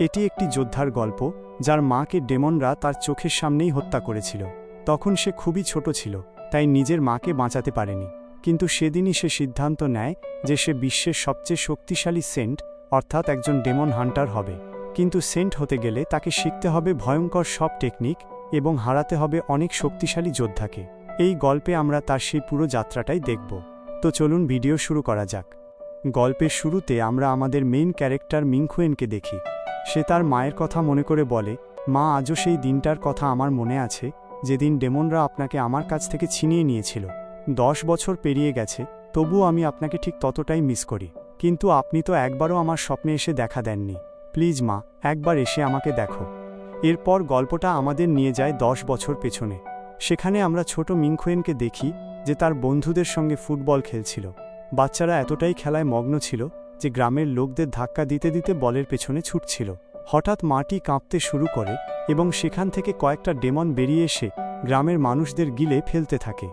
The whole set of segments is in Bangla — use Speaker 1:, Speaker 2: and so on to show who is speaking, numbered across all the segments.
Speaker 1: এটি একটি যোদ্ধার গল্প যার মাকে ডেমনরা তার চোখের সামনেই হত্যা করেছিল। তখন সে খুবই ছোট ছিল, তাই নিজের মাকে বাঁচাতে পারেনি। কিন্তু সেদিনই সে সিদ্ধান্ত নেয় যে সে বিশ্বের সবচেয়ে শক্তিশালী সেন্ট অর্থাৎ একজন ডেমন হান্টার হবে। কিন্তু সেন্ট হতে গেলে তাকে শিখতে হবে ভয়ঙ্কর সব টেকনিক এবং হারাতে হবে অনেক শক্তিশালী যোদ্ধাকে। এই গল্পে আমরা তার সেই পুরো যাত্রাটাই দেখব। তো চলুন ভিডিও শুরু করা যাক। গল্পের শুরুতে আমরা আমাদের মেইন ক্যারেক্টার মিংখুয়েনকে দেখি। সে তার মায়ের কথা মনে করে বলে, মা, আজও সেই দিনটার কথা আমার মনে আছে যেদিন ডেমনরা আপনাকে আমার কাছ থেকে ছিনিয়ে নিয়েছিল। 10 বছর পেরিয়ে গেছে, তবুও আমি আপনাকে ঠিক ততটাই মিস করি। কিন্তু আপনি তো একবারও আমার স্বপ্নে এসে দেখা দেননি। প্লিজ মা, একবার এসে আমাকে দেখো। এরপর গল্পটা আমাদের নিয়ে যায় 10 বছর পেছনে। সেখানে আমরা ছোট মিংখুয়েনকে দেখি যে তার বন্ধুদের সঙ্গে ফুটবল খেলছিল। বাচ্চারা এতটাই খেলায় মগ্ন ছিল যে গ্রামের লোকদের ধাক্কা দিতে দিতে বলের পেছনে ছুটছিল। হঠাৎ মাটি কাঁপতে শুরু করে এবং সেখান থেকে কয়েকটা ডেমন বেরিয়ে এসে গ্রামের মানুষদের গিলে ফেলতে থাকে।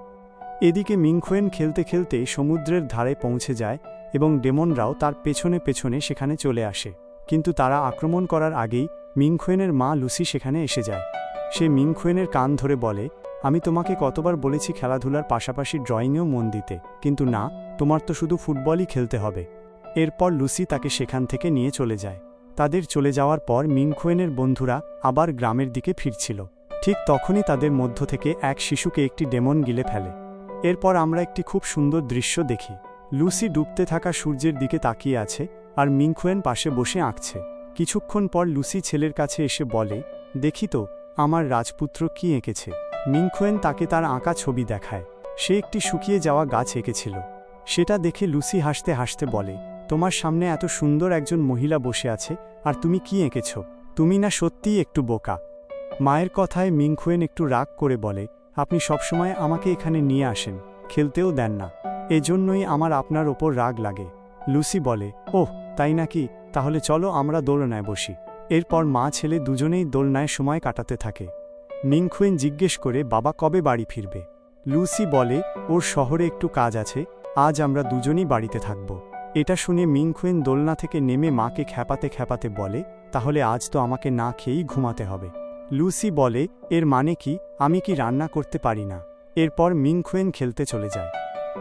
Speaker 1: এদিকে মিংখুয়েন খেলতে খেলতে সমুদ্রের ধারে পৌঁছে যায় এবং ডেমনরাও তার পেছনে পেছনে সেখানে চলে আসে। কিন্তু তারা আক্রমণ করার আগেই মিংখুয়েনের মা লুসি সেখানে এসে যায়। সে মিংখুয়েনের কান ধরে বলে, আমি তোমাকে কতবার বলেছি খেলাধুলার পাশাপাশি ড্রয়িংয়েও মন দিতে, কিন্তু না, তোমার তো শুধু ফুটবলই খেলতে হবে। এরপর লুসি তাকে সেখান থেকে নিয়ে চলে যায়। তাদের চলে যাওয়ার পর মিংখুয়েনের বন্ধুরা আবার গ্রামের দিকে ফিরছিল। ঠিক তখনই তাদের মধ্য থেকে এক শিশুকে একটি ডেমন গিলে ফেলে। এরপর আমরা একটি খুব সুন্দর দৃশ্য দেখি। লুসি ডুবতে থাকা সূর্যের দিকে তাকিয়ে আছে আর মিংখুয়েন পাশে বসে আঁকছে। কিছুক্ষণ পর লুসি ছেলের কাছে এসে বলে, দেখি তো আমার রাজপুত্র কি এঁকেছে। মিংখুয়েন তাকে তার আঁকা ছবি দেখায়। সে একটি শুকিয়ে যাওয়া গাছ এঁকেছিল। সেটা দেখে লুসি হাসতে হাসতে বলে, তোমার সামনে এত সুন্দর একজন মহিলা বসে আছে আর তুমি কি এঁকেছ? তুমি না সত্যিই একটু বোকা। মায়ের কথায় মিংখুয়েন একটু রাগ করে বলে, আপনি সবসময় আমাকে এখানে নিয়ে আসেন, খেলতেও দেন না, এজন্যই আমার আপনার ওপর রাগ লাগে। লুসি বলে, ওহ তাই নাকি, তাহলে চলো আমরা দোলনায় বসি। এরপর মা ছেলে দুজনেই দোলনায় সময় কাটাতে থাকে। মিংখুয়েন জিজ্ঞেস করে, বাবা কবে বাড়ি ফিরবে? লুসি বলে, ওর শহরে একটু কাজ আছে, আজ আমরা দুজনই বাড়িতে থাকব। এটা শুনে মিংখুয়েন দোলনা থেকে নেমে মাকে খ্যাপাতে খ্যাপাতে বলে, তাহলে আজ তো আমাকে না খেয়েই ঘুমাতে হবে। লুসি বলে, এর মানে কি, আমি কি রান্না করতে পারি না? এরপর মিংখুয়েন খেলতে চলে যায়।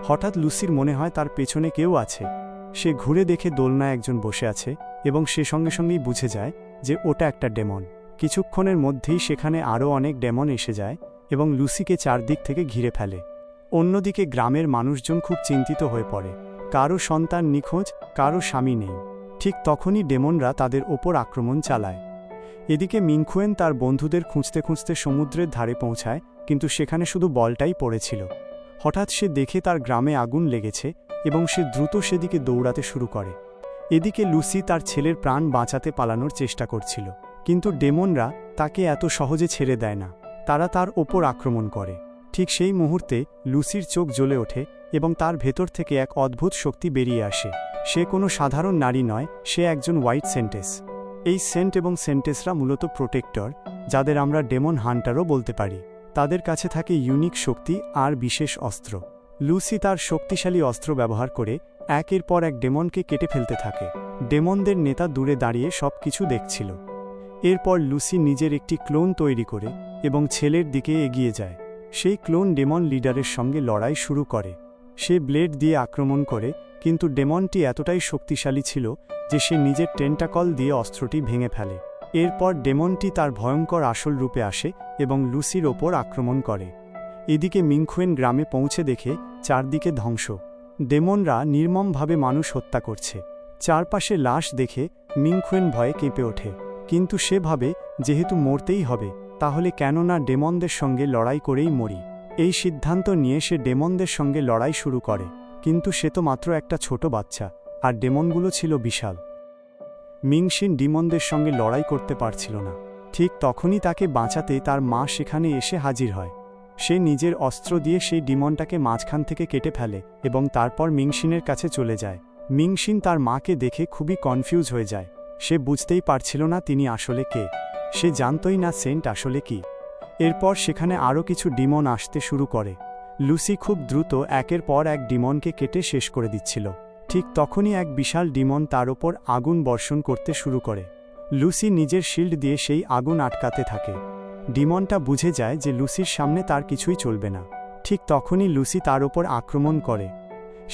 Speaker 1: হঠাৎ লুসির মনে হয় তার পেছনে কেউ আছে। সে ঘুরে দেখে দোলনায় একজন বসে আছে এবং সে সঙ্গে সঙ্গেই বুঝে যায় যে ওটা একটা ডেমন। কিছুক্ষণের মধ্যেই সেখানে আরও অনেক ডেমন এসে যায় এবং লুসিকে চারদিক থেকে ঘিরে ফেলে। অন্যদিকে গ্রামের মানুষজন খুব চিন্তিত হয়ে পড়ে। কারো সন্তান নিখোঁজ, কারো স্বামী নেই। ঠিক তখনই ডেমনরা তাদের ওপর আক্রমণ চালায়। এদিকে মিংখুয়েন তার বন্ধুদের খুঁজতে খুঁজতে সমুদ্রের ধারে পৌঁছায়, কিন্তু সেখানে শুধু বলটাই পড়েছিল। হঠাৎ সে দেখে তার গ্রামে আগুন লেগেছে এবং সে দ্রুত সেদিকে দৌড়াতে শুরু করে। এদিকে লুসি তার ছেলের প্রাণ বাঁচাতে পালানোর চেষ্টা করছিল, কিন্তু ডেমনরা তাকে এত সহজে ছেড়ে দেয় না। তারা তার ওপর আক্রমণ করে। ঠিক সেই মুহূর্তে লুসির চোখ জ্বলে ওঠে এবং তার ভেতর থেকে এক অদ্ভুত শক্তি বেরিয়ে আসে। সে কোনো সাধারণ নারী নয়, সে একজন হোয়াইট সেন্টেস। এই সেন্ট এবং সেন্টেসরা মূলত প্রোটেক্টর, যাদের আমরা ডেমন হান্টারও বলতে পারি। তাদের কাছে থাকে ইউনিক শক্তি আর বিশেষ অস্ত্র। লুসি তার শক্তিশালী অস্ত্র ব্যবহার করে একের পর এক ডেমনকে কেটে ফেলতে থাকে। ডেমনদের নেতা দূরে দাঁড়িয়ে সব কিছু দেখছিল। এরপর লুসি নিজের একটি ক্লোন তৈরি করে এবং ছেলের দিকে এগিয়ে যায়। সেই ক্লোন ডেমন লিডারের সঙ্গে লড়াই শুরু করে। সে ব্লেড দিয়ে আক্রমণ করে, কিন্তু ডেমনটি এতটাই শক্তিশালী ছিল যে সে নিজের টেন্টাকল দিয়ে অস্ত্রটি ভেঙে ফেলে। এরপর ডেমনটি তার ভয়ঙ্কর আসল রূপে আসে এবং লুসির ওপর আক্রমণ করে। এদিকে মিংখুয়েন গ্রামে পৌঁছে দেখে চারদিকে ধ্বংস। ডেমনরা নির্মমভাবে মানুষ হত্যা করছে। চারপাশে লাশ দেখে মিংখুয়েন ভয়ে কেঁপে ওঠে। কিন্তু সে ভাবে, যেহেতু মরতেই হবে, তাহলে কেন না ডেমনদের সঙ্গে লড়াই করেই মরি। এই সিদ্ধান্ত নিয়ে সে ডেমনদের সঙ্গে লড়াই শুরু করে। কিন্তু সে তো মাত্র একটা ছোট বাচ্চা, আর ডেমনগুলো ছিল বিশাল। মিংশিন ডেমনদের সঙ্গে লড়াই করতে পারছিল না। ঠিক তখনই তাকে বাঁচাতে তার মা সেখানে এসে হাজির হয়। সে নিজের অস্ত্র দিয়ে সেই ডেমনটাকে মাঝখান থেকে কেটে ফেলে এবং তারপর মিংশিনের কাছে চলে যায়। মিংশিন তার মাকে দেখে খুবই কনফিউজ হয়ে যায়। সে বুঝতেই পারছিল না তিনি আসলে কে। সে জানতই না সেন্ট আসলে কি। এরপর সেখানে আরও কিছু ডেমন আসতে শুরু করে। লুসি খুব দ্রুত একের পর এক ডেমনকে কেটে শেষ করে দিচ্ছিল। ঠিক তখনই এক বিশাল ডেমন তার ওপর আগুন বর্ষণ করতে শুরু করে। লুসি নিজের শিল্ড দিয়ে সেই আগুন আটকাতে থাকে। ডিমনটা বুঝে যায় যে লুসির সামনে তার কিছুই চলবে না। ঠিক তখনই লুসি তার ওপর আক্রমণ করে।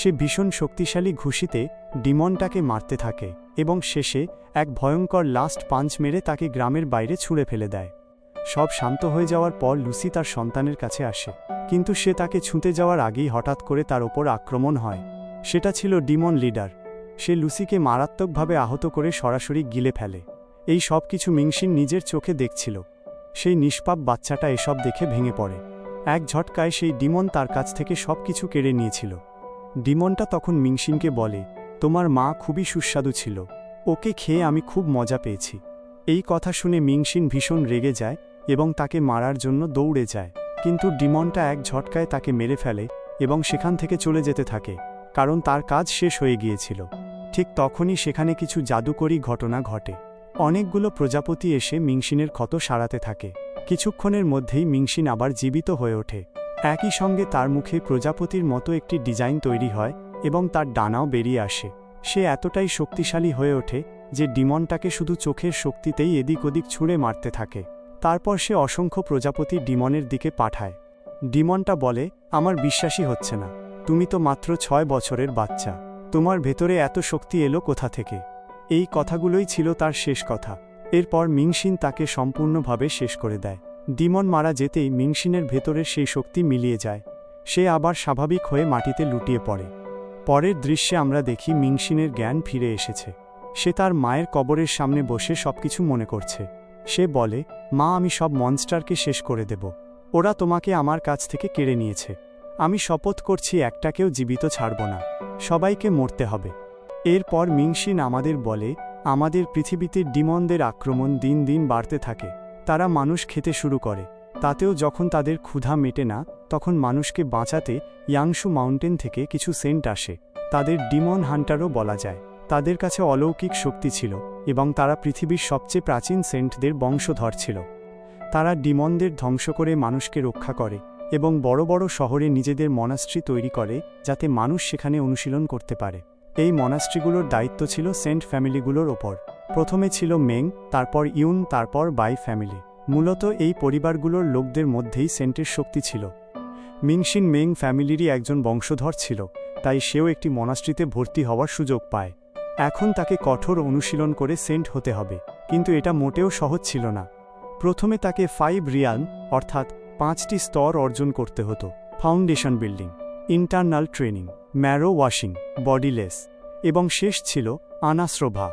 Speaker 1: সে ভীষণ শক্তিশালী ঘুষিতে ডিমনটাকে মারতে থাকে এবং শেষে এক ভয়ঙ্কর লাস্ট পাঞ্চ মেরে তাকে গ্রামের বাইরে ছুঁড়ে ফেলে দেয়। সব শান্ত হয়ে যাওয়ার পর লুসি তার সন্তানের কাছে আসে, কিন্তু সে তাকে ছুঁতে যাওয়ার আগেই হঠাৎ করে তার ওপর আক্রমণ হয়। সেটা ছিল ডিমন লিডার। সে লুসিকে মারাত্মকভাবে আহত করে সরাসরি গিলে ফেলে। এই সব কিছু মিংসিন নিজের চোখে দেখছিল। সেই নিষ্পাপ বাচ্চাটা এসব দেখে ভেঙে পড়ে। এক ঝটকায় সেই ডিমন তার কাছ থেকে সব কিছু কেড়ে নিয়েছিল। ডিমনটা তখন মিংসিনকে বলে, তোমার মা খুবই সুস্বাদু ছিল, ওকে খেয়ে আমি খুব মজা পেয়েছি। এই কথা শুনে মিংসিন ভীষণ রেগে যায় এবং তাকে মারার জন্য দৌড়ে যায়, কিন্তু ডিমনটা এক ঝটকায় তাকে মেরে ফেলে এবং সেখান থেকে চলে যেতে থাকে, কারণ তার কাজ শেষ হয়ে গিয়েছিল। ঠিক তখনই সেখানে কিছু জাদুকরী ঘটনা ঘটে। অনেকগুলো প্রজাপতি এসে মিংসিনের ক্ষত সারাতে থাকে। কিছুক্ষণের মধ্যেই মিংসিন আবার জীবিত হয়ে ওঠে। একই সঙ্গে তার মুখে প্রজাপতির মতো একটি ডিজাইন তৈরি হয় এবং তার ডানাও বেরিয়ে আসে। সে এতটাই শক্তিশালী হয়ে ওঠে যে ডিমনটাকে শুধু চোখের শক্তিতেই এদিক ওদিক ছুঁড়ে মারতে থাকে। তারপর সে অসংখ্য প্রজাপতি ডিমনের দিকে পাঠায়। ডিমনটা বলে, আমার বিশ্বাসই হচ্ছে না, তুমি তো মাত্র 6 বছরের বাচ্চা, তোমার ভেতরে এত শক্তি এলো কোথা থেকে? এই কথাগুলোই ছিল তার শেষ কথা। এরপর মিংসিন তাকে সম্পূর্ণভাবে শেষ করে দেয়। ডিমন মারা যেতেই মিংসিনের ভেতরের সেই শক্তি মিলিয়ে যায়। সে আবার স্বাভাবিক হয়ে মাটিতে লুটিয়ে পড়ে। পরের দৃশ্যে আমরা দেখি মিংসিনের জ্ঞান ফিরে এসেছে। সে তার মায়ের কবরের সামনে বসে সবকিছু মনে করছে। সে বলে, মা, আমি সব মনস্টারকে শেষ করে দেব। ওরা তোমাকে আমার কাছ থেকে কেড়ে নিয়েছে। আমি শপথ করছি একটাকেও জীবিত ছাড়ব না, সবাইকে মরতে হবে। এরপর মিংসিন আমাদের বলে, আমাদের পৃথিবীতে ডিমনদের আক্রমণ দিন দিন বাড়তে থাকে। তারা মানুষ খেতে শুরু করে। তাতেও যখন তাদের ক্ষুধা মেটে না, তখন মানুষকে বাঁচাতে ইয়াংশু মাউন্টেন থেকে কিছু সেন্ট আসে। তাদের ডিমন হান্টারও বলা যায়। তাদের কাছে অলৌকিক শক্তি ছিল এবং তারা পৃথিবীর সবচেয়ে প্রাচীন সেন্টদের বংশধর ছিল। তারা ডিমনদের ধ্বংস করে মানুষকে রক্ষা করে এবং বড় বড় শহরে নিজেদের মনাস্ট্রি তৈরি করে, যাতে মানুষ সেখানে অনুশীলন করতে পারে। এই মনাস্ট্রিগুলোর দায়িত্ব ছিল সেন্ট ফ্যামিলিগুলোর ওপর। প্রথমে ছিল মেং, তারপর ইউন, তারপর বাই ফ্যামিলি। মূলত এই পরিবারগুলোর লোকদের মধ্যেই সেন্টের শক্তি ছিল। মিংসিন মেং ফ্যামিলিরই একজন বংশধর ছিল, তাই সেও একটি মনাস্ট্রিতে ভর্তি হওয়ার সুযোগ পায়। এখন তাকে কঠোর অনুশীলন করে সেন্ট হতে হবে, কিন্তু এটা মোটেও সহজ ছিল না। প্রথমে তাকে 5 রিয়াল অর্থাৎ 5টি স্তর অর্জন করতে হতো: foundation building, internal training, marrow washing, bodiless এবং শেষ ছিল আনাশ্রভা।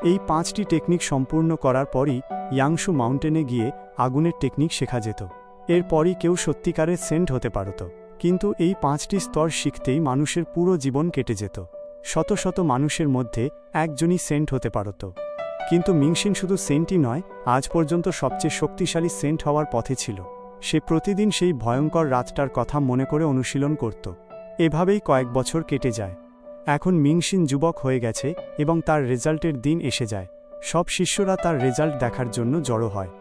Speaker 1: এই 5টি টেকনিক সম্পূর্ণ করার পরই ইয়াংশু মাউন্টেনে গিয়ে আগুনের টেকনিক শেখা যেত। এরপরই কেউ সত্যিকারের সেন্ট হতে পারত। কিন্তু এই 5টি স্তর শিখতেই মানুষের পুরো জীবন কেটে যেত। শত শত মানুষের মধ্যে একজনই সেন্ট হতে পারত। কিন্তু মিংসিন শুধু সেন্টই নয়, আজ পর্যন্ত সবচেয়ে শক্তিশালী সেন্ট হওয়ার পথে ছিল। সে প্রতিদিন সেই ভয়ঙ্কর রাতটার কথা মনে করে অনুশীলন করত। এভাবেই কয়েক বছর কেটে যায়। এখন মিংসিন যুবক হয়ে গেছে এবং তার রেজাল্টের দিন এসে যায়। সব শিষ্যরা তার রেজাল্ট দেখার জন্য জড়ো হয়।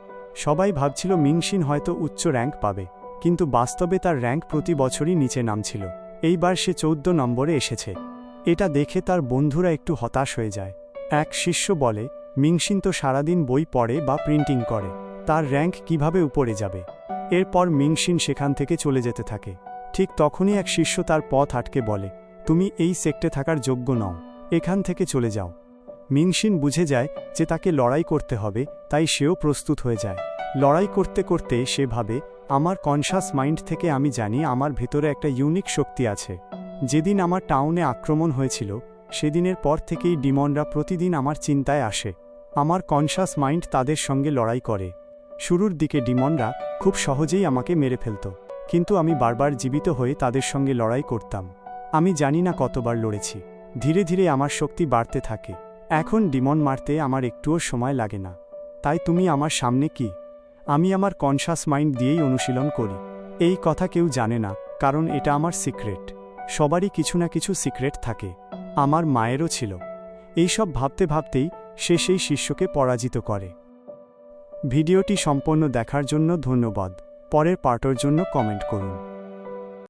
Speaker 1: সবাই ভাবছিল মিংসিন হয়তো উচ্চ র্যাঙ্ক পাবে, কিন্তু বাস্তবে তার র্যাঙ্ক প্রতি বছরই নিচে নামছিল। এইবার সে 14 নম্বরে এসেছে। এটা দেখে তার বন্ধুরা একটু হতাশ হয়ে যায়। এক শিষ্য বলে, মিংসিন তো সারাদিন বই পড়ে বা প্রিন্টিং করে, তার র্যাঙ্ক কিভাবে উপরে যাবে? এরপর মিংসিন সেখান থেকে চলে যেতে থাকে। ঠিক তখনই এক শিষ্য তার পথ আটকে বলে, তুমি এই সেক্টে থাকার যোগ্য নও, এখান থেকে চলে যাও। মিংসিন বুঝে যায় যে তাকে লড়াই করতে হবে, তাই সেও প্রস্তুত হয়ে যায়। লড়াই করতে করতে সে ভাবে, আমার কনশাস মাইন্ড থেকে আমি জানি আমার ভেতরে একটা ইউনিক শক্তি আছে। যেদিন আমার টাউনে আক্রমণ হয়েছিল, সেদিনের পর থেকেই ডিমনরা প্রতিদিন আমার চিন্তায় আসে। আমার কনশাস মাইন্ড তাদের সঙ্গে লড়াই করে। শুরুর দিকে ডিমনরা খুব সহজেই আমাকে মেরে ফেলত, কিন্তু আমি বারবার জীবিত হয়ে তাদের সঙ্গে লড়াই করতাম। আমি জানি না কতবার লড়েছি। ধীরে ধীরে আমার শক্তি বাড়তে থাকে। এখন ডিমন মারতে আমার একটুও সময় লাগে না। তাই তুমি আমার সামনে কি? আমি আমার কনশাস মাইন্ড দিয়েই অনুশীলন করি। এই কথা কেউ জানে না, কারণ এটা আমার সিক্রেট। সবারই কিছু না কিছু সিক্রেট থাকে। আমার মায়েরও ছিল। এইসব ভাবতে ভাবতেই সে সেই শিষ্যকে পরাজিত করে। ভিডিওটি সম্পূর্ণ দেখার জন্য ধন্যবাদ। পরের পার্টের জন্য কমেন্ট করুন।